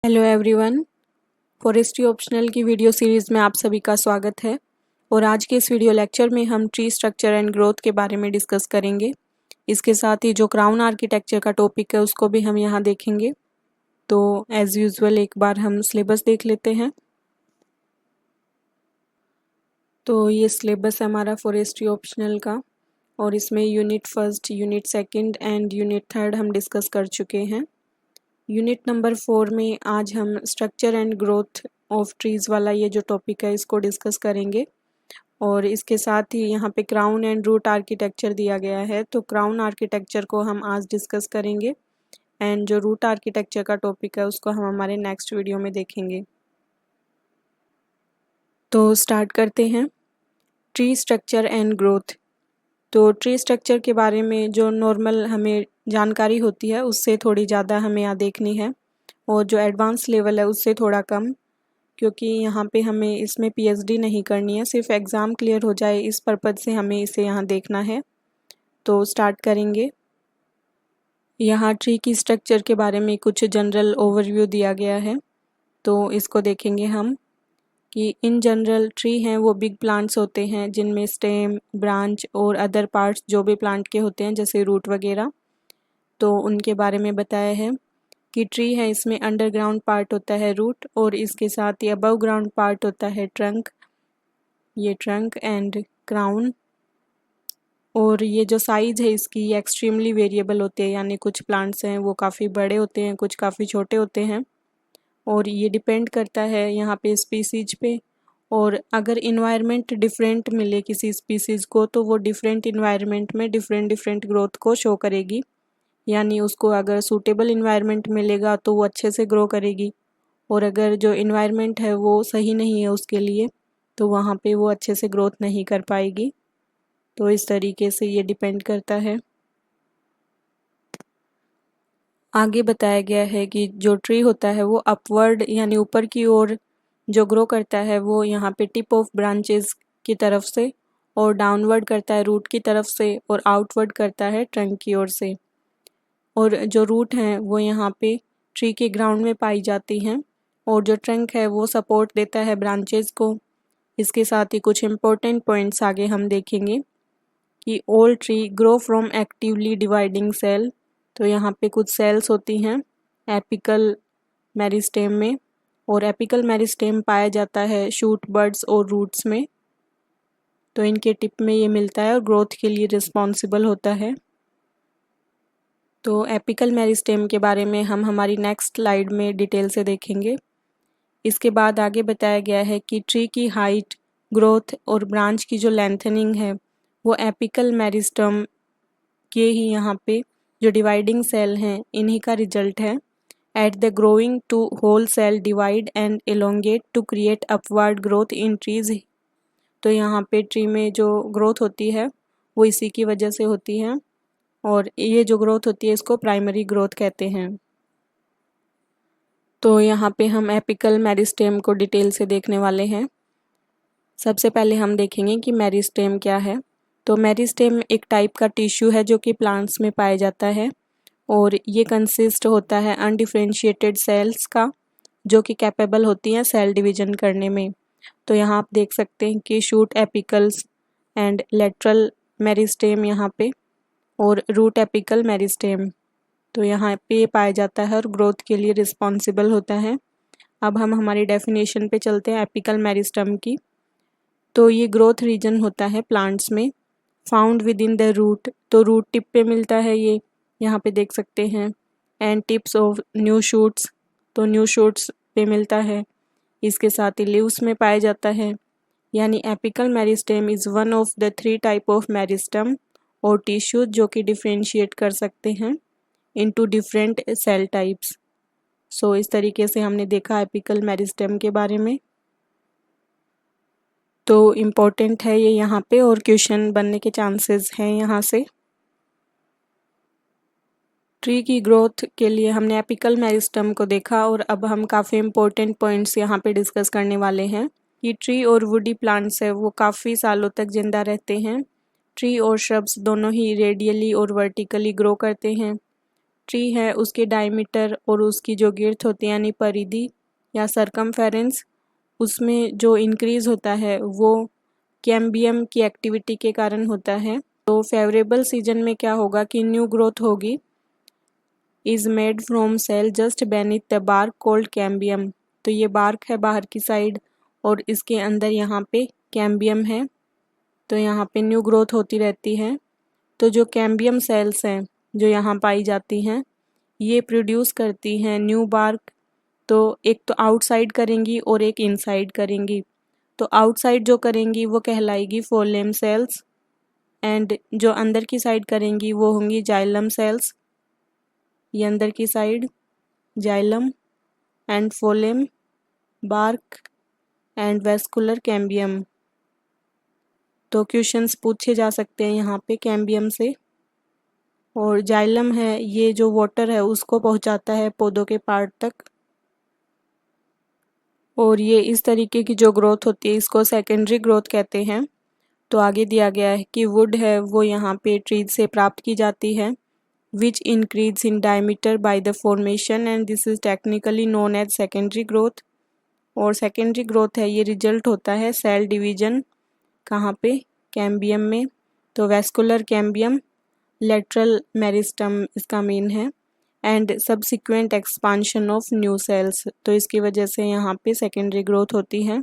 Hello everyone, forestry optional की video series में आप सभी का स्वागत है। और आज के इस वीडियो लेक्चर में हम ट्री स्ट्रक्चर एंड ग्रोथ के बारे में डिस्कस करेंगे। इसके साथ ही जो क्राउन आर्किटेक्चर का टॉपिक है उसको भी हम यहाँ देखेंगे। तो एज़ यूजुअल एक बार हम सिलेबस देख लेते हैं। तो ये सिलेबस है हमारा फॉरेस्ट्री ऑप्शनल का, और इसमें unit first, unit second and unit third हम डिस्कस कर चुके हैं। यूनिट नंबर 4 में आज हम structure and growth of trees वाला ये जो टॉपिक है इसको डिस्कस करेंगे। और इसके साथ ही यहाँ पे क्राउन एंड रूट आर्किटेक्चर दिया गया है, तो क्राउन आर्किटेक्चर को हम आज डिस्कस करेंगे एंड जो रूट आर्किटेक्चर का टॉपिक है उसको हम हमारे नेक्स्ट वीडियो में देखेंगे। तो स्टार्ट करते हैं। Tree structure and growth. तो ट्री स्ट्रक्चर के बारे में जो नॉर्मल हमें जानकारी होती है उससे थोड़ी ज़्यादा हमें यहाँ देखनी है, और जो एडवांस लेवल है उससे थोड़ा कम, क्योंकि यहाँ पे हमें इसमें पीएचडी नहीं करनी है, सिर्फ एग्ज़ाम क्लियर हो जाए इस पर्पज़ से हमें इसे यहाँ देखना है। तो स्टार्ट करेंगे। यहाँ ट्री की स्ट्रक्चर के बारे में कुछ जनरल ओवरव्यू दिया गया है, तो इसको देखेंगे हम कि इन जनरल ट्री हैं वो बिग प्लांट्स होते हैं जिनमें स्टेम, ब्रांच और अदर पार्ट्स जो भी प्लांट के होते हैं जैसे रूट वगैरह, तो उनके बारे में बताया है कि ट्री है इसमें अंडरग्राउंड पार्ट होता है रूट, और इसके साथ ही अबव ग्राउंड पार्ट होता है ट्रंक, ये ट्रंक एंड क्राउन। और ये जो साइज़ है इसकी ये एक्सट्रीमली वेरिएबल होती है, यानी कुछ प्लांट्स हैं वो काफ़ी बड़े होते हैं, कुछ काफ़ी छोटे होते हैं, और ये डिपेंड करता है यहाँ पे स्पीसीज पे। और अगर इन्वायरमेंट डिफरेंट मिले किसी स्पीसीज़ को तो वो डिफरेंट इन्वायरमेंट में डिफरेंट ग्रोथ को शो करेगी, यानी उसको अगर सूटेबल इन्वायरमेंट मिलेगा तो वो अच्छे से ग्रो करेगी, और अगर जो इन्वायरमेंट है वो सही नहीं है उसके लिए तो वहाँ पे वो अच्छे से ग्रोथ नहीं कर पाएगी। तो इस तरीके से ये डिपेंड करता है। आगे बताया गया है कि जो ट्री होता है वो अपवर्ड यानी ऊपर की ओर जो ग्रो करता है वो यहाँ पे टिप ऑफ ब्रांचेस की तरफ से, और डाउनवर्ड करता है रूट की तरफ से, और आउटवर्ड करता है ट्रंक की ओर से। और जो रूट हैं वो यहाँ पे ट्री के ग्राउंड में पाई जाती हैं, और जो ट्रंक है वो सपोर्ट देता है ब्रांचेस को। इसके साथ ही कुछ इम्पोर्टेंट पॉइंट्स आगे हम देखेंगे कि all tree grow from actively dividing cell. तो यहाँ पे कुछ सेल्स होती हैं एपिकल मेरिस्टेम में, और एपिकल मेरिस्टेम पाया जाता है शूट बड्स और रूट्स में, तो इनके टिप में ये मिलता है और ग्रोथ के लिए रिस्पॉन्सिबल होता है। तो एपिकल मेरिस्टेम के बारे में हम हमारी नेक्स्ट स्लाइड में डिटेल से देखेंगे। इसके बाद आगे बताया गया है कि ट्री की हाइट, ग्रोथ और ब्रांच की जो लेंथनिंग है वो एपिकल मेरिस्टेम के ही यहाँ पे जो डिवाइडिंग सेल हैं इन्हीं का रिजल्ट है। At the growing to whole cell divide and elongate to create upward growth in trees. तो यहाँ पे ट्री में जो ग्रोथ होती है वो इसी की वजह से होती है, और ये जो ग्रोथ होती है इसको प्राइमरी ग्रोथ कहते हैं। तो यहाँ पे हम एपिकल मेरिस्टेम को डिटेल से देखने वाले हैं। सबसे पहले हम देखेंगे कि मेरिस्टेम क्या है। तो मेरिस्टेम एक टाइप का टिश्यू है जो कि प्लांट्स में पाया जाता है, और ये कंसिस्ट होता है अनडिफरेंशिएटेड सेल्स का जो कि कैपेबल होती हैं सेल डिवीजन करने में। तो यहाँ आप देख सकते हैं कि शूट एपिकल्स एंड लेटरल मेरिस्टेम यहाँ पे, और रूट एपिकल मेरिस्टेम तो यहाँ पे पाया जाता है और ग्रोथ के लिए रिस्पॉन्सिबल होता है। अब हम हमारी डेफिनेशन पे चलते हैं एपिकल मेरिस्टेम की। तो ये ग्रोथ रीजन होता है प्लांट्स में, found within the root, तो रूट टिप पे मिलता है ये, यहाँ पे देख सकते हैं, and tips of new shoots, तो न्यू शूट्स पे मिलता है। इसके साथ ही लीव्स में पाया जाता है, यानी apical meristem is one of the 3 type of meristem और टिश्यू जो कि डिफ्रेंशिएट कर सकते हैं इनटू डिफरेंट सेल टाइप्स। सो इस तरीके से हमने देखा एपिकल मेरिस्टेम के बारे में। तो इम्पोर्टेंट है ये यहाँ पे, और क्वेश्चन बनने के चांसेस हैं यहाँ से। ट्री की ग्रोथ के लिए हमने एपिकल मेरिस्टेम को देखा, और अब हम काफ़ी इम्पोर्टेंट पॉइंट्स यहाँ पे डिस्कस करने वाले हैं कि ट्री और वुडी प्लांट्स है वो काफ़ी सालों तक जिंदा रहते हैं। ट्री और श्रब्स दोनों ही रेडियली और वर्टिकली ग्रो करते हैं। ट्री है उसके डायमीटर और उसकी जो गिर्थ होती है यानी परिधि या सरकमफेरेंस, उसमें जो इंक्रीज़ होता है वो कैम्बियम की एक्टिविटी के कारण होता है। तो फेवरेबल सीजन में क्या होगा कि न्यू ग्रोथ होगी, is made from cell just beneath the bark called cambium. तो ये बार्क है बाहर की साइड और इसके अंदर यहाँ पे कैम्बियम है, तो यहाँ पे न्यू ग्रोथ होती रहती है। तो जो कैम्बियम सेल्स हैं जो यहाँ पाई जाती हैं ये प्रोड्यूस करती हैं न्यू बार्क। तो एक तो आउटसाइड करेंगी और एक इनसाइड करेंगी। तो आउटसाइड जो करेंगी वो कहलाएगी फोलेम सेल्स एंड जो अंदर की साइड करेंगी वो होंगी जाइलम सेल्स। ये अंदर की side xylem and phloem, bark and vascular cambium. तो क्वेश्चंस पूछे जा सकते हैं यहाँ पे कैम्बियम से। और जाइलम है ये जो वाटर है उसको पहुँचाता है पौधों के पार्ट तक, और ये इस तरीके की जो ग्रोथ होती है इसको सेकेंडरी ग्रोथ कहते हैं। तो आगे दिया गया है कि वुड है वो यहाँ पे ट्रीज से प्राप्त की जाती है which increase in diameter by the formation and this is technically known as secondary growth. और सेकेंडरी ग्रोथ है ये रिजल्ट होता है सेल डिवीजन, कहाँ पे, कैम्बियम में। तो वेस्कुलर कैम्बियम, लेटरल मेरिस्टम इसका मेन है and subsequent expansion of new sales. तो इसकी वजह से यहाँ पे सेकेंडरी ग्रोथ होती है।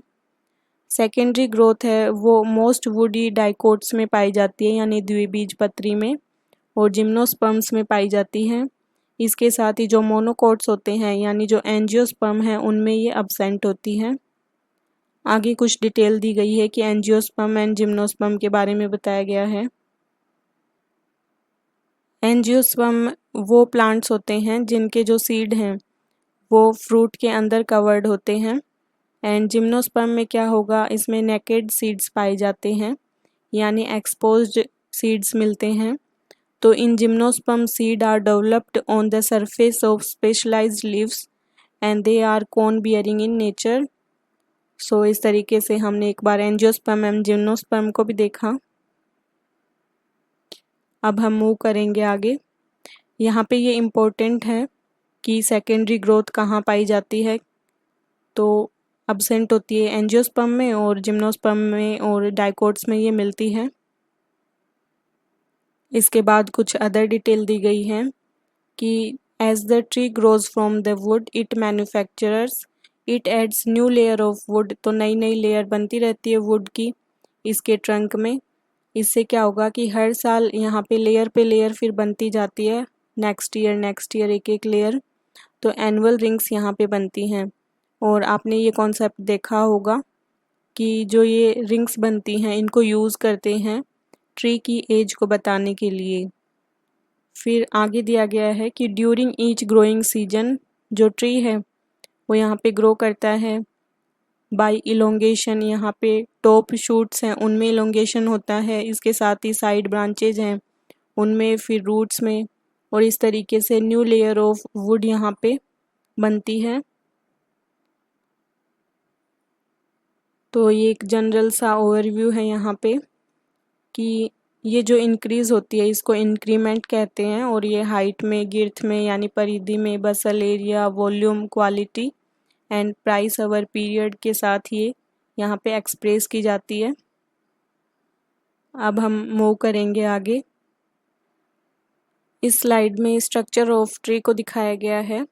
सेकेंडरी ग्रोथ है वो मोस्ट वुडी डाइकोट्स में पाई जाती है यानी द्विबीजपत्री में, और जिम्नोस्पर्म्स में पाई जाती हैं। इसके साथ ही जो मोनोकोट्स होते हैं यानी जो एंजियोस्पर्म हैं उनमें ये अब्सेंट होती हैं। आगे कुछ डिटेल दी गई है कि एंजियोस्पर्म एंड जिम्नोस्पर्म के बारे में बताया गया है। एंजियोस्पर्म वो प्लांट्स होते हैं जिनके जो सीड हैं वो फ्रूट के अंदर कवर्ड होते हैं एंड जिम्नोस्पर्म में क्या होगा, इसमें नेकेड सीड्स पाए जाते हैं यानी एक्सपोज्ड सीड्स मिलते हैं। तो in gymnosperm seed are developed on the surface of specialised leaves and they are cone bearing in nature. So इस तरीके से हमने एक बार एंजियोस्पर्म एंड जिम्नोस्पर्म को भी देखा। अब हम मूव करेंगे आगे। यहाँ पे ये इम्पोर्टेंट है कि सेकेंडरी ग्रोथ कहाँ पाई जाती है। तो अब्सेंट होती है एंजियोस्पर्म में और जिम्नोस्पर्म में और डाइकोट्स में ये मिलती है। इसके बाद कुछ अदर डिटेल दी गई है कि as the tree grows from the wood it manufacturers it adds new layer of wood. तो नई नई लेयर बनती रहती है वुड की इसके ट्रंक में। इससे क्या होगा कि हर साल यहाँ पे लेयर फिर बनती जाती है, नेक्स्ट ईयर एक एक लेयर। तो एनुअल रिंग्स यहाँ पे बनती हैं। और आपने ये कॉन्सेप्ट देखा होगा कि जो ये रिंग्स बनती हैं इनको यूज़ करते हैं ट्री की एज को बताने के लिए। फिर आगे दिया गया है कि ड्यूरिंग ईच ग्रोइंग सीजन जो ट्री है वो यहाँ पे ग्रो करता है बाय इलोंगेशन। यहाँ पे टॉप शूट्स हैं उनमें इलोंगेशन होता है, इसके साथ ही साइड ब्रांचेज हैं उनमें, फिर रूट्स में, और इस तरीके से न्यू लेयर ऑफ वुड यहाँ पे बनती है। तो ये एक जनरल सा ओवरव्यू है यहाँ पे कि ये जो इंक्रीज़ होती है इसको इंक्रीमेंट कहते हैं, और ये हाइट में, गिर्थ में यानी परिधि में, basal area, volume, quality and price over period के साथ ये यहाँ पे एक्सप्रेस की जाती है। अब हम मूव करेंगे आगे। इस स्लाइड में स्ट्रक्चर ऑफ ट्री को दिखाया गया है।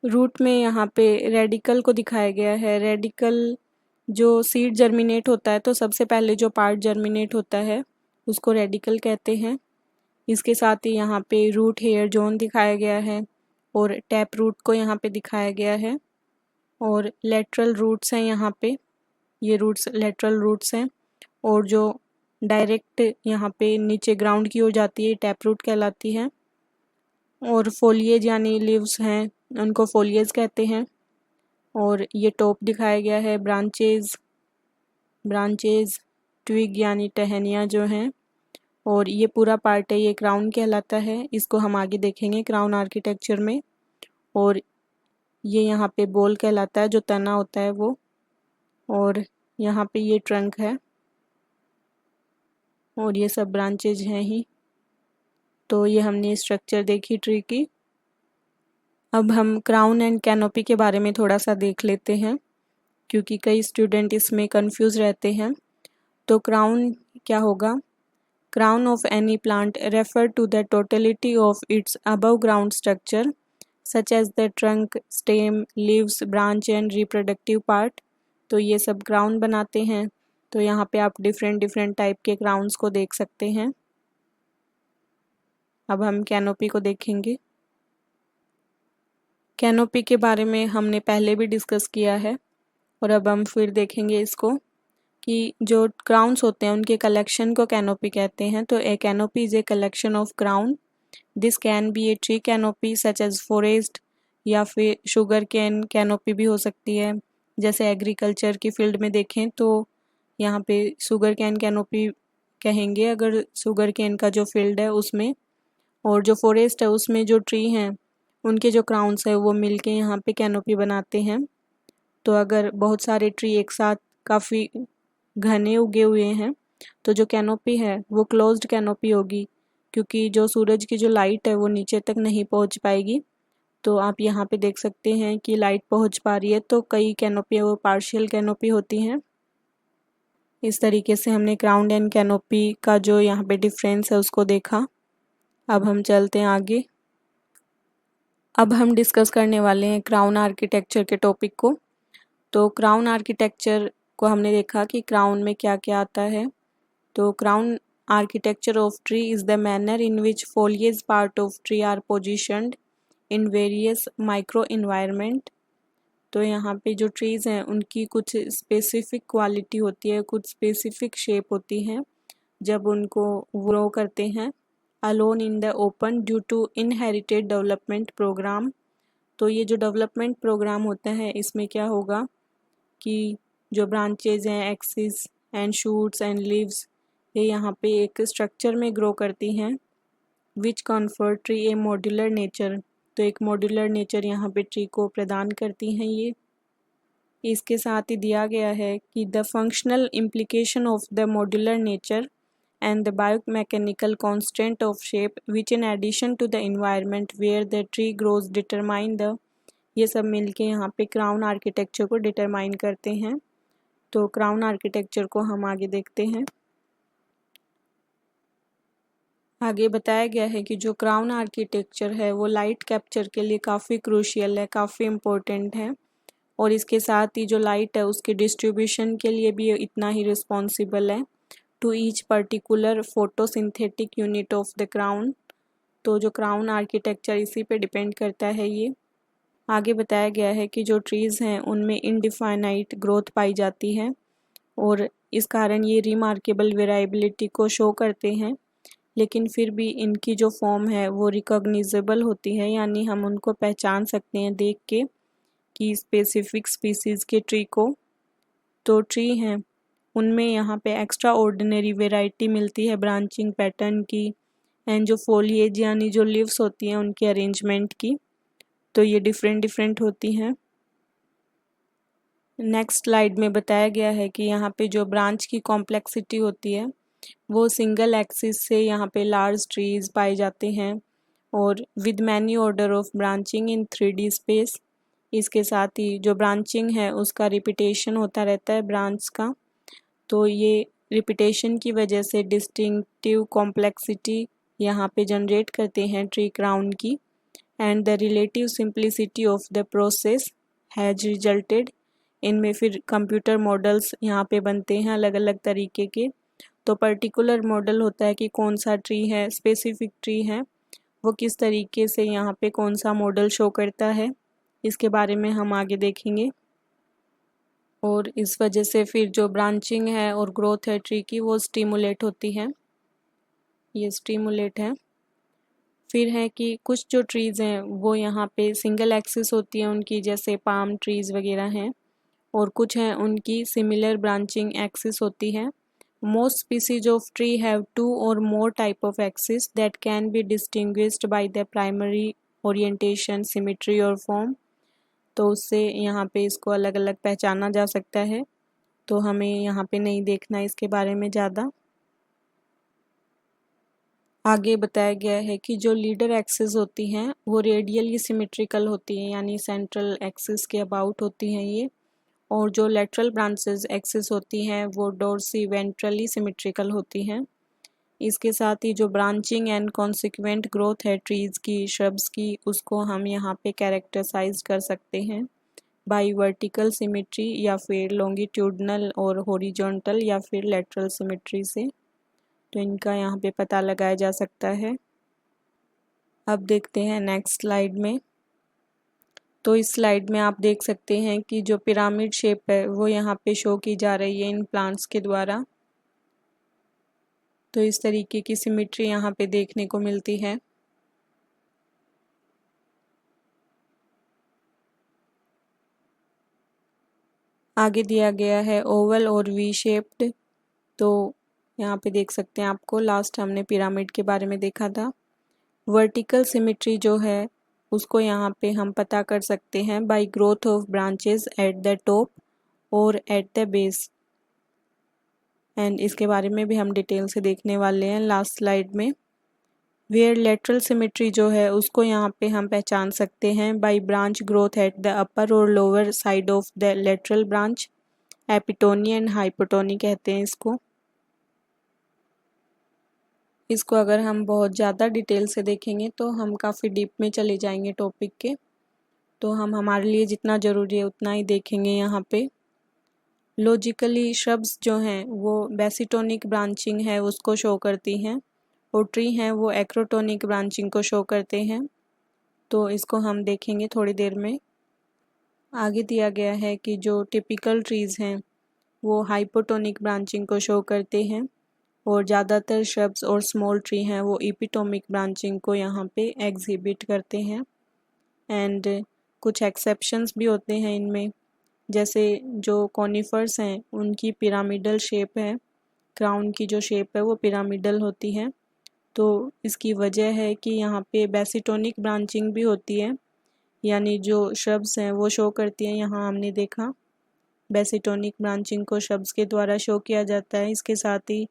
रूट में यहाँ पे रेडिकल को दिखाया गया है। रेडिकल जो सीड जर्मिनेट होता है तो सबसे पहले जो पार्ट जर्मिनेट होता है उसको रेडिकल कहते हैं। इसके साथ ही यहाँ पे रूट हेयर जोन दिखाया गया है और टैप रूट को यहाँ पे दिखाया गया है, और लेटरल रूट्स हैं यहाँ पे, ये रूट्स लेटरल रूट्स हैं, और जो डायरेक्ट यहाँ पे नीचे ग्राउंड की ओर जाती है टैप रूट कहलाती है। और फोलिएज यानी लीव्स हैं उनको फोलिएज कहते हैं। और ये टॉप दिखाया गया है, ब्रांचेज ट्विग यानी टहनियाँ जो हैं, और ये पूरा पार्ट है ये क्राउन कहलाता है। इसको हम आगे देखेंगे क्राउन आर्किटेक्चर में। और ये यहाँ पे बोल कहलाता है जो तना होता है वो, और यहाँ पे ये ट्रंक है और ये सब ब्रांचेज हैं ही। तो ये हमने स्ट्रक्चर देखी ट्री की। अब हम क्राउन एंड कैनोपी के बारे में थोड़ा सा देख लेते हैं, क्योंकि कई स्टूडेंट इसमें कंफ्यूज रहते हैं। तो क्राउन क्या होगा? Crown of any plant refer to the totality of its above ground structure such as the trunk, stem, leaves, branch and reproductive part. तो ये सब क्राउन बनाते हैं। तो यहाँ पे आप डिफरेंट डिफरेंट टाइप के क्राउन्स को देख सकते हैं। अब हम कैनोपी को देखेंगे। कैनोपी के बारे में हमने पहले भी डिस्कस किया है और अब हम फिर देखेंगे इसको कि जो क्राउन्स होते हैं उनके कलेक्शन को कैनोपी कहते हैं। तो a canopy is a collection of crown. This can be a tree canopy such as forest, या फिर शुगर कैन कैनोपी भी हो सकती है। जैसे एग्रीकल्चर की फील्ड में देखें तो यहाँ पे शुगर कैन कैनोपी कहेंगे अगर शुगर कैन का जो फील्ड है उसमें, और जो फॉरेस्ट है उसमें जो ट्री हैं उनके जो क्राउन्स है वो मिलके यहाँ पे कैनोपी बनाते हैं। तो अगर बहुत सारे ट्री एक साथ काफ़ी घने उगे हुए हैं तो जो कैनोपी है वो क्लोज्ड कैनोपी होगी, क्योंकि जो सूरज की जो लाइट है वो नीचे तक नहीं पहुंच पाएगी। तो आप यहाँ पे देख सकते हैं कि लाइट पहुंच पा रही है, तो कई कैनोपी वो पार्शियल कैनोपी होती हैं। इस तरीके से हमने क्राउन एंड कैनोपी का जो यहाँ पे डिफरेंस है उसको देखा। अब हम चलते हैं आगे। अब हम डिस्कस करने वाले हैं क्राउन आर्किटेक्चर के टॉपिक को। तो क्राउन आर्किटेक्चर को हमने देखा कि क्राउन में क्या क्या आता है। तो crown architecture of tree is the manner in which foliage part of tree are positioned in various micro environment. तो यहाँ पे जो ट्रीज़ हैं उनकी कुछ स्पेसिफिक क्वालिटी होती है, कुछ स्पेसिफिक शेप होती हैं जब उनको ग्रो करते हैं alone in the open due to inherited development programme. तो ये जो डेवलपमेंट प्रोग्राम होता है इसमें क्या होगा कि जो ब्रांचेज हैं, axis and shoots and leaves, ये यहाँ पे एक स्ट्रक्चर में ग्रो करती हैं विच कन्फर ट्री ए मॉड्यूलर नेचर। तो एक मॉड्यूलर नेचर यहाँ पे ट्री को प्रदान करती हैं ये। इसके साथ ही दिया गया है कि the functional implication of the modular nature and the biomechanical constant of shape which in addition to the environment where the tree grows determine the, ये सब मिलके यहाँ पे क्राउन आर्किटेक्चर को डिटरमाइन करते हैं। तो क्राउन आर्किटेक्चर को हम आगे देखते हैं। आगे बताया गया है कि जो क्राउन आर्किटेक्चर है वो लाइट कैप्चर के लिए काफ़ी क्रूशियल है, काफ़ी इम्पोर्टेंट है, और इसके साथ ही जो लाइट है उसके डिस्ट्रीब्यूशन के लिए भी इतना ही रिस्पॉन्सिबल है to each particular photosynthetic unit of the crown. तो जो क्राउन आर्किटेक्चर इसी पे डिपेंड करता है ये। आगे बताया गया है कि जो ट्रीज़ हैं उनमें इनडिफाइनाइट ग्रोथ पाई जाती है और इस कारण ये रिमार्केबल वेराइबिलिटी को शो करते हैं, लेकिन फिर भी इनकी जो फॉर्म है वो रिकॉग्निजेबल होती है, यानी हम उनको पहचान सकते हैं देख के कि स्पेसिफिक स्पीसीज़ के ट्री को। तो ट्री हैं उनमें यहाँ पे एक्स्ट्रा ऑर्डिनरी वेराइटी मिलती है ब्रांचिंग पैटर्न की एंड जो फोलिएज यानी जो लीव्स होती हैं उनके अरेंजमेंट की, तो ये डिफरेंट डिफरेंट होती हैं। नेक्स्ट स्लाइड में बताया गया है कि यहाँ पे जो ब्रांच की कॉम्प्लेक्सिटी होती है वो सिंगल एक्सिस से यहाँ पे लार्ज ट्रीज पाए जाते हैं और with many order of branching in 3D space. इसके साथ ही जो ब्रांचिंग है उसका रिपीटेशन होता रहता है ब्रांच का, तो ये रिपीटेशन की वजह से डिस्टिंक्टिव कॉम्प्लेक्सिटी यहाँ पे जनरेट करते हैं ट्री क्राउन की, and the relative simplicity of the process has resulted. इनमें फिर कंप्यूटर मॉडल्स यहाँ पे बनते हैं अलग अलग तरीके के। तो पर्टिकुलर मॉडल होता है कि कौन सा ट्री है, स्पेसिफिक ट्री है, वो किस तरीके से यहाँ पे कौन सा मॉडल शो करता है, इसके बारे में हम आगे देखेंगे। और इस वजह से फिर जो ब्रांचिंग है और ग्रोथ है ट्री की वो स्टिमुलेट होती है, ये स्टिमुलेट है। फिर है कि कुछ जो ट्रीज़ हैं वो यहाँ पे सिंगल एक्सिस होती है उनकी, जैसे पाम ट्रीज़ वगैरह हैं, और कुछ हैं उनकी सिमिलर ब्रांचिंग एक्सिस होती है। Most species of tree have 2 or more type of axis that can be distinguished by the primary orientation, symmetry और फॉर्म। तो उससे यहाँ पे इसको अलग अलग पहचाना जा सकता है, तो हमें यहाँ पे नहीं देखना इसके बारे में ज़्यादा। आगे बताया गया है कि जो लीडर एक्सिस होती हैं वो रेडियली सिमेट्रिकल होती हैं, यानी सेंट्रल एक्सिस के अबाउट होती हैं ये, और जो लेटरल ब्रांचेस एक्सिस होती हैं वो डोर्सी वेंट्रली सिमेट्रिकल होती हैं। इसके साथ ही जो ब्रांचिंग एंड कॉन्सिक्वेंट ग्रोथ है ट्रीज़ की, श्रब्स की, उसको हम यहाँ पे कैरेक्टराइज कर सकते हैं बाई वर्टिकल सिमेट्री या फिर लॉन्गिट्यूडनल और हॉरिजॉन्टल या फिर लेटरल सिमेट्री से। तो इनका यहाँ पे पता लगाया जा सकता है। अब देखते हैं नेक्स्ट स्लाइड में। तो इस स्लाइड में आप देख सकते हैं कि जो पिरामिड शेप है वो यहाँ पे शो की जा रही है इन प्लांट्स के द्वारा। तो इस तरीके की सिमेट्री यहाँ पे देखने को मिलती है। आगे दिया गया है ओवल और वी शेप्ड। तो यहाँ पे देख सकते हैं आपको, लास्ट हमने पिरामिड के बारे में देखा था। वर्टिकल सिमेट्री जो है उसको यहाँ पे हम पता कर सकते हैं bye growth of branches at the top और एट द बेस, एंड इसके बारे में भी हम डिटेल से देखने वाले हैं लास्ट स्लाइड में। वेयर लेटरल सिमेट्री जो है उसको यहाँ पे हम पहचान सकते हैं by branch growth at the upper और lower side of the lateral branch. Epitony and hypotony कहते हैं इसको अगर हम बहुत ज़्यादा डिटेल से देखेंगे तो हम काफ़ी डीप में चले जाएंगे टॉपिक के, तो हम हमारे लिए जितना ज़रूरी है उतना ही देखेंगे यहाँ पे। लॉजिकली श्रब्स जो हैं वो बेसिटोनिक ब्रांचिंग है उसको शो करती हैं, और ट्री हैं वो एक्रोटोनिक ब्रांचिंग को शो करते हैं। तो इसको हम देखेंगे थोड़ी देर में। आगे दिया गया है कि जो टिपिकल ट्रीज़ हैं वो हाइपोटोनिक ब्रांचिंग को शो करते हैं, और ज़्यादातर श्रब्स और स्मॉल ट्री हैं वो इपिटोमिक ब्रांचिंग को यहाँ पे एग्जिबिट करते हैं। एंड कुछ एक्सेप्शंस भी होते हैं इनमें, जैसे जो कॉनिफर्स हैं उनकी पिरामिडल शेप है, क्राउन की जो शेप है वो पिरामिडल होती है। तो इसकी वजह है कि यहाँ पे बेसिटोनिक ब्रांचिंग भी होती है, यानी जो श्रब्स हैं वो शो करती हैं। यहाँ हमने देखा बेसिटोनिक ब्रांचिंग को श्रब्स के द्वारा शो किया जाता है। इसके साथ ही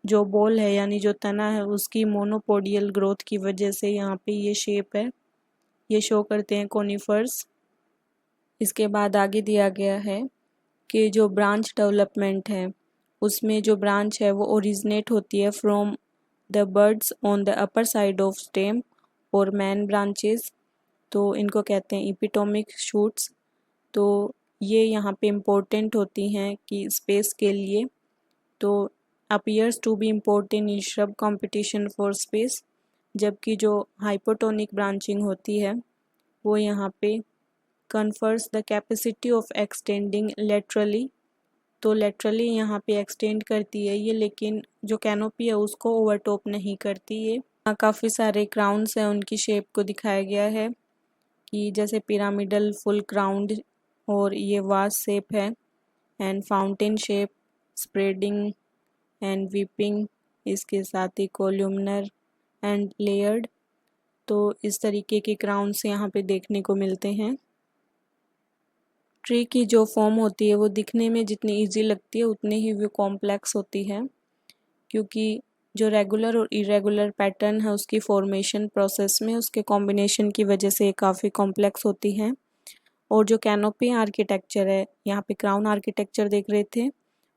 जो बॉल है यानी जो तना है उसकी मोनोपोडियल ग्रोथ की वजह से यहाँ पे ये शेप है, ये शो करते हैं कॉनिफर्स। इसके बाद आगे दिया गया है कि जो ब्रांच डेवलपमेंट है उसमें जो ब्रांच है वो ओरिजिनेट होती है from the birds on the upper side of stem और मैन ब्रांचेस, तो इनको कहते हैं इपिटोमिक शूट्स। तो ये यहाँ पे इम्पोर्टेंट होती हैं कि स्पेस के लिए, तो appears to be important in shrub competition for space. जबकि जो हाइपोटोनिक ब्रांचिंग होती है वो यहाँ पे confers the capacity of extending laterally, तो लेटरली यहाँ पे एक्सटेंड करती है ये, लेकिन जो कैनोपी है उसको ओवरटॉप नहीं करती ये। यहाँ काफ़ी सारे क्राउन्स हैं, उनकी शेप को दिखाया गया है कि जैसे पिरामिडल, फुल क्राउंड, और ये वास शेप है, and fountain shape, spreading and weeping, इसके साथ ही कोल्यूमनर एंड लेयर्ड। तो इस तरीके के क्राउन्स यहाँ पे देखने को मिलते हैं। ट्री की जो फॉर्म होती है वो दिखने में जितनी इजी लगती है उतनी ही वो कॉम्प्लेक्स होती है, क्योंकि जो रेगुलर और इरेगुलर पैटर्न है उसकी फॉर्मेशन प्रोसेस में उसके कॉम्बिनेशन की वजह से काफ़ी कॉम्प्लेक्स होती हैं। और जो कैनोपी आर्किटेक्चर है, यहाँ पे क्राउन आर्किटेक्चर देख रहे थे,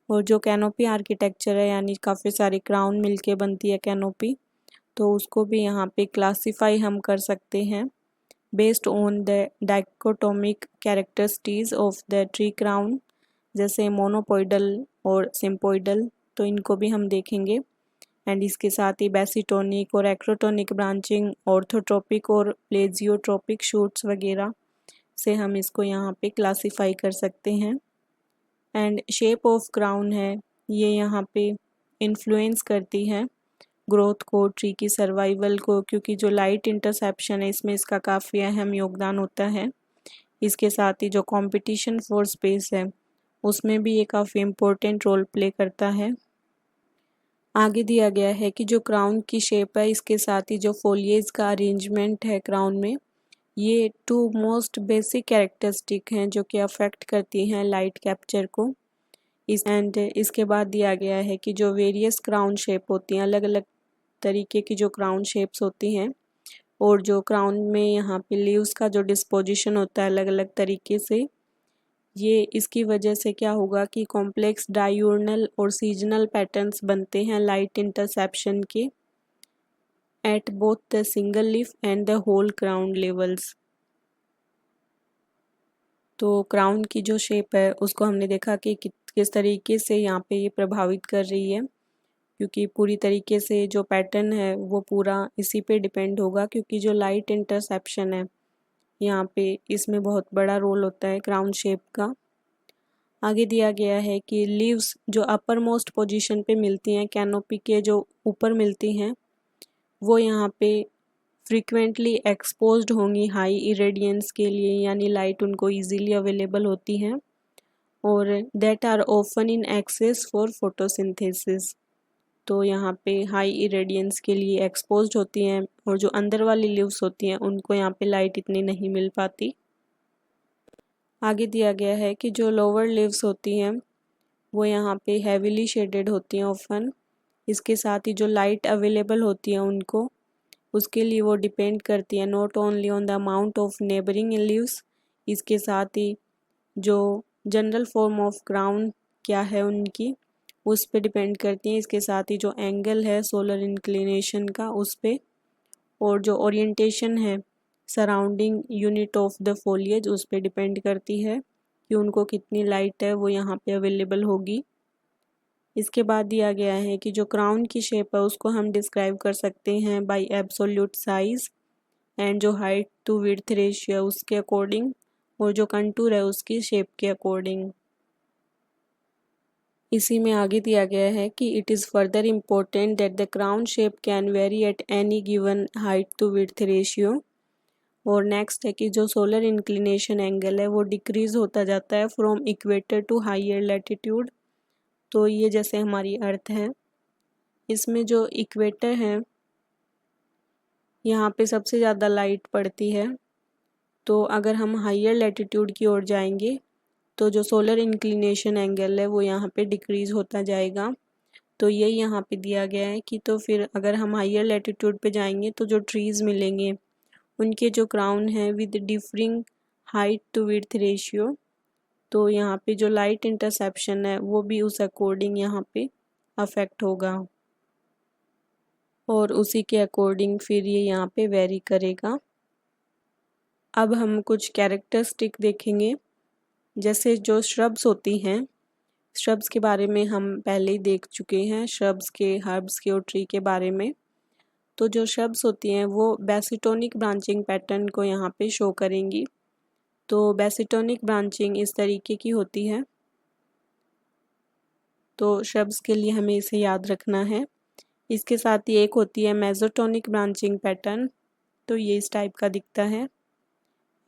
और जो कैनोपी आर्किटेक्चर है यानी काफ़ी सारी क्राउन मिलके बनती है कैनोपी, तो उसको भी यहाँ पे क्लासीफाई हम कर सकते हैं based on the dichotomic characteristics of the tree crown, जैसे मोनोपोइडल और सिम्पोइडल, तो इनको भी हम देखेंगे। एंड इसके साथ ही बेसिटोनिक और एक्रोटोनिक ब्रांचिंग, ऑर्थोट्रोपिक और प्लेजियोट्रोपिक शूट्स वगैरह से हम इसको यहाँ पे क्लासीफाई कर सकते हैं। एंड शेप ऑफ क्राउन है ये यहाँ पे इन्फ्लुएंस करती है ग्रोथ को, ट्री की सर्वाइवल को, क्योंकि जो लाइट इंटरसेप्शन है इसमें इसका काफ़ी अहम योगदान होता है। इसके साथ ही जो कंपटीशन फॉर स्पेस है उसमें भी ये काफ़ी इम्पोर्टेंट रोल प्ले करता है। आगे दिया गया है कि जो क्राउन की शेप है इसके साथ ही जो फोलिएज का अरेंजमेंट है क्राउन में, ये टू मोस्ट बेसिक कैरेक्टरिस्टिक हैं जो कि अफेक्ट करती हैं लाइट कैप्चर को। इसके बाद दिया गया है कि जो वेरियस क्राउन शेप होती हैं, अलग अलग तरीके की जो क्राउन शेप्स होती हैं, और जो क्राउन में यहाँ पे लीव्स का जो डिस्पोजिशन होता है अलग अलग तरीके से, ये इसकी वजह से क्या होगा कि कॉम्प्लेक्स डायूर्नल और सीजनल पैटर्न्स बनते हैं लाइट इंटरसेप्शन के at both the single leaf and the whole crown levels. तो क्राउन की जो शेप है उसको हमने देखा कि किस तरीके से यहाँ पे ये प्रभावित कर रही है, क्योंकि पूरी तरीके से जो पैटर्न है वो पूरा इसी पे डिपेंड होगा, क्योंकि जो लाइट इंटरसेप्शन है यहाँ पे इसमें बहुत बड़ा रोल होता है क्राउन शेप का। आगे दिया गया है कि लीव्स जो अपर मोस्ट पोजीशन पे मिलती हैं, कैनोपी के जो ऊपर मिलती हैं, वो यहाँ पे फ्रीक्वेंटली एक्सपोज्ड होंगी हाई इरेडियंस के लिए, यानी लाइट उनको इजीली अवेलेबल होती हैं, और that are often in excess for photosynthesis. तो यहाँ पे हाई इरेडियंस के लिए एक्सपोज्ड होती हैं, और जो अंदर वाली लीव्स होती हैं उनको यहाँ पे लाइट इतनी नहीं मिल पाती। आगे दिया गया है कि जो लोअर लीव्स होती हैं वो यहाँ पे हैवीली शेडेड होती हैं ऑफन। इसके साथ ही जो लाइट अवेलेबल होती है उनको, उसके लिए वो डिपेंड करती है not only on the amount of neighbouring leaves, इसके साथ ही जो जनरल फॉर्म ऑफ क्राउन क्या है उनकी, उस पे डिपेंड करती हैं। इसके साथ ही जो एंगल है सोलर इंक्लिनेशन का उस पे, और जो ओरिएंटेशन है surrounding unit of the foliage उस पे डिपेंड करती है कि उनको कितनी लाइट है वो यहाँ पे अवेलेबल होगी। इसके बाद दिया गया है कि जो क्राउन की शेप है उसको हम डिस्क्राइब कर सकते हैं बाय एब्सोल्यूट साइज, एंड जो हाइट टू विड्थ रेशियो उसके अकॉर्डिंग, और जो कंटूर है उसकी शेप के अकॉर्डिंग। इसी में आगे दिया गया है कि it is further important that the crown shape can vary at any given height to width ratio. और नेक्स्ट है कि जो सोलर इंक्लिनेशन एंगल है वो डिक्रीज होता जाता है from equator to higher latitude. तो ये जैसे हमारी अर्थ है, इसमें जो इक्वेटर है यहाँ पे सबसे ज़्यादा लाइट पड़ती है, तो अगर हम हाइयर लैटिट्यूड की ओर जाएंगे तो जो सोलर इंक्लिनेशन एंगल है वो यहाँ पे डिक्रीज होता जाएगा। तो ये यहाँ पे दिया गया है कि तो फिर अगर हम हाइयर लैटिट्यूड पे जाएंगे तो जो ट्रीज़ मिलेंगे उनके जो क्राउन है with differing height to width ratio, तो यहाँ पे जो लाइट इंटरसेप्शन है वो भी उस अकॉर्डिंग यहाँ पे अफेक्ट होगा, और उसी के अकॉर्डिंग फिर ये यहाँ पे वेरी करेगा। अब हम कुछ कैरेक्टरिस्टिक देखेंगे, जैसे जो श्रब्स होती हैं, श्रब्स के बारे में हम पहले ही देख चुके हैं, श्रब्स के, हर्ब्स के और ट्री के बारे में। तो जो श्रब्स होती हैं वो बेसिटोनिक ब्रांचिंग पैटर्न को यहाँ पे शो करेंगी। तो बेसिटोनिक ब्रांचिंग इस तरीके की होती है, तो श्रब्स के लिए हमें इसे याद रखना है। इसके साथ ही एक होती है मेसोटोनिक ब्रांचिंग पैटर्न, तो ये इस टाइप का दिखता है।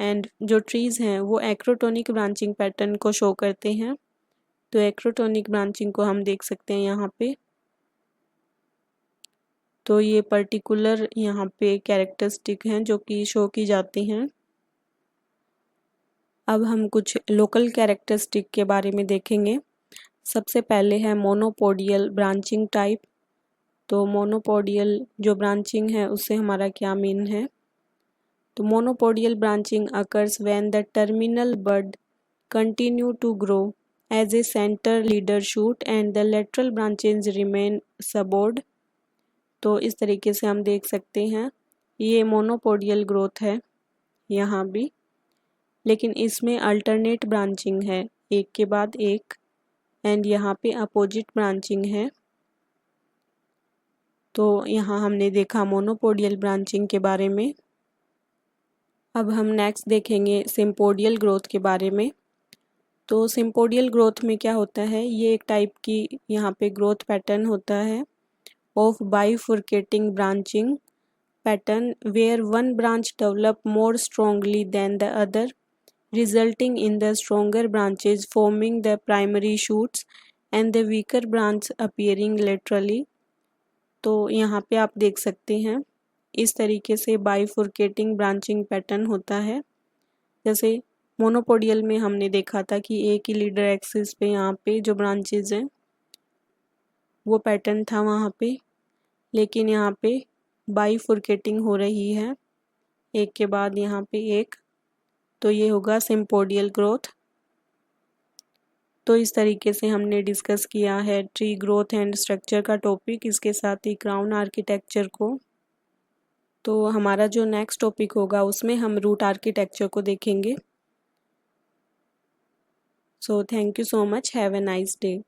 एंड जो ट्रीज़ हैं वो एक्रोटोनिक ब्रांचिंग पैटर्न को शो करते हैं, तो एक्रोटोनिक ब्रांचिंग को हम देख सकते हैं यहाँ पे। तो ये पर्टिकुलर यहाँ पे कैरेक्टरिस्टिक हैं जो कि शो की जाती हैं। अब हम कुछ लोकल कैरेक्टरिस्टिक के बारे में देखेंगे। सबसे पहले है मोनोपोडियल ब्रांचिंग टाइप। तो मोनोपोडियल जो ब्रांचिंग है उससे हमारा क्या मीन है, तो monopodial branching occurs when the terminal bud continue to grow as a centre leader shoot and the lateral branches remain subordinate. तो इस तरीके से हम देख सकते हैं ये मोनोपोडियल ग्रोथ है यहाँ भी, लेकिन इसमें अल्टरनेट ब्रांचिंग है एक के बाद एक, एंड यहाँ पे अपोजिट ब्रांचिंग है। तो यहाँ हमने देखा मोनोपोडियल ब्रांचिंग के बारे में। अब हम नेक्स्ट देखेंगे सिम्पोडियल ग्रोथ के बारे में। तो सिम्पोडियल ग्रोथ में क्या होता है, ये एक टाइप की यहाँ पे ग्रोथ पैटर्न होता है of bifurcating branching pattern where one branch develop more strongly than the other resulting in the stronger branches forming the primary shoots and the weaker branch appearing laterally। तो यहाँ पे आप देख सकते हैं इस तरीके से बाइफुर्केटिंग ब्रांचिंग पैटर्न होता है। जैसे मोनोपोडियल में हमने देखा था कि एक ही लीडर एक्सिस पे यहाँ पे जो ब्रांचेज हैं वो पैटर्न था वहाँ पे, लेकिन यहाँ पे बाइफुर्केटिंग हो रही है, एक के बाद यहाँ पे एक, तो ये होगा सिम्पोडियल ग्रोथ। तो इस तरीके से हमने डिस्कस किया है ट्री ग्रोथ एंड स्ट्रक्चर का टॉपिक, इसके साथ ही क्राउन आर्किटेक्चर को। तो हमारा जो नेक्स्ट टॉपिक होगा उसमें हम रूट आर्किटेक्चर को देखेंगे। So thank you so much, have a nice day.